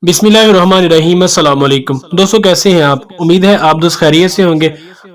बिस्मिल्लाहिर्रहमानिर्रहीम। अस्सलाम वालेकुम दोस्तों, कैसे हैं आप? उम्मीद है आप दोस्त खैरियत से होंगे।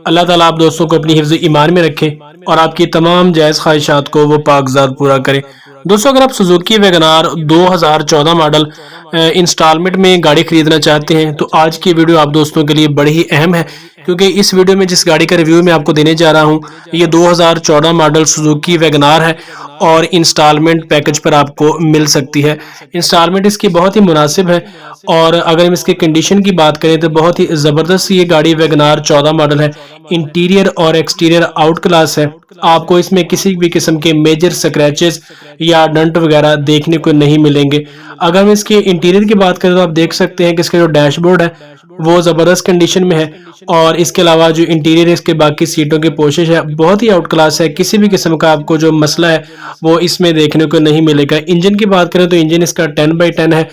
अल्लाह ताला आप दोस्तों को अपनी हिफ्ज़ ईमान में रखे और आपकी तमाम जायज़ ख्वाहिशात को वो पाकज़ात पूरा करे। दोस्तों, अगर आप सुजुकी वैगनार 2014 मॉडल इंस्टॉलमेंट में गाड़ी खरीदना चाहते हैं तो आज की वीडियो आप दोस्तों के लिए बड़ी ही अहम है, क्योंकि इस वीडियो में जिस गाड़ी का रिव्यू मैं आपको देने जा रहा हूँ ये 2014 मॉडल सुजुकी वैगनार है और इंस्टॉलमेंट पैकेज पर आपको मिल सकती है। इंस्टॉलमेंट इसकी बहुत ही मुनासिब है और अगर हम इसके कंडीशन की बात करें तो बहुत ही ज़बरदस्त ये गाड़ी वैगनार 14 मॉडल है। इंटीरियर और एक्सटीरियर आउट क्लास है। आपको इसमें किसी भी किस्म के मेजर स्क्रैचेस या डंट वगैरह देखने को नहीं मिलेंगे। अगर हम इसके इंटीरियर की बात करें तो आप देख सकते हैं कि इसका जो डैशबोर्ड है वो ज़बरदस्त कंडीशन में है और इसके अलावा जो इंटीरियर इसके बाकी सीटों की पोशिश है बहुत ही आउट क्लास है। किसी भी किस्म का आपको जो मसला है वो इसमें देखने को नहीं मिलेगा। इंजन की बात करें तो इंजन इसका 10/10 है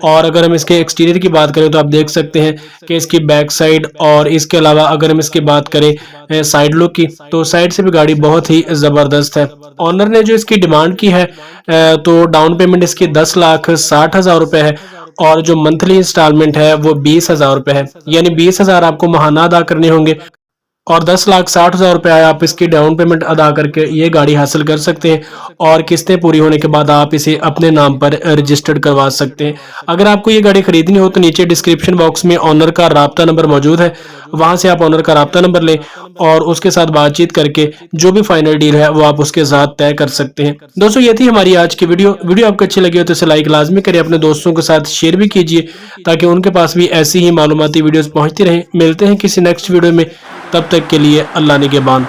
और अगर हम इसके एक्सटीरियर की बात करें तो आप देख सकते हैं कि इसकी बैक साइड और इसके अलावा अगर हम इसकी बात करें साइड लुक की तो साइड से भी गाड़ी बहुत ही ज़बरदस्त है। ऑनर ने जो इसकी डिमांड की है तो डाउन पेमेंट इसकी 10,60,000 रुपये है और जो मंथली इंस्टॉलमेंट है वो 20,000 रुपये है। यानी 20,000 आपको महाना अदा करने होंगे और 10,60,000 रुपये आप इसकी डाउन पेमेंट अदा करके ये गाड़ी हासिल कर सकते हैं और किस्तें पूरी होने के बाद आप इसे अपने नाम पर रजिस्टर्ड करवा सकते हैं। अगर आपको ये गाड़ी खरीदनी हो तो नीचे डिस्क्रिप्शन बॉक्स में ऑनर का राब्ता नंबर मौजूद है, वहां से आप ऑनर का राब्ता नंबर लें और उसके साथ बातचीत करके जो भी फाइनल डील है वो आप उसके साथ तय कर सकते हैं। दोस्तों, ये थी हमारी आज की वीडियो आपको अच्छी लगी हो तो इसे लाइक लाजमी करिए, अपने दोस्तों के साथ शेयर भी कीजिए ताकि उनके पास भी ऐसी ही मालूमाती वीडियोस पहुंचती रहें। मिलते हैं किसी नेक्स्ट वीडियो में, तब तक के लिए अल्लाह निगहबान।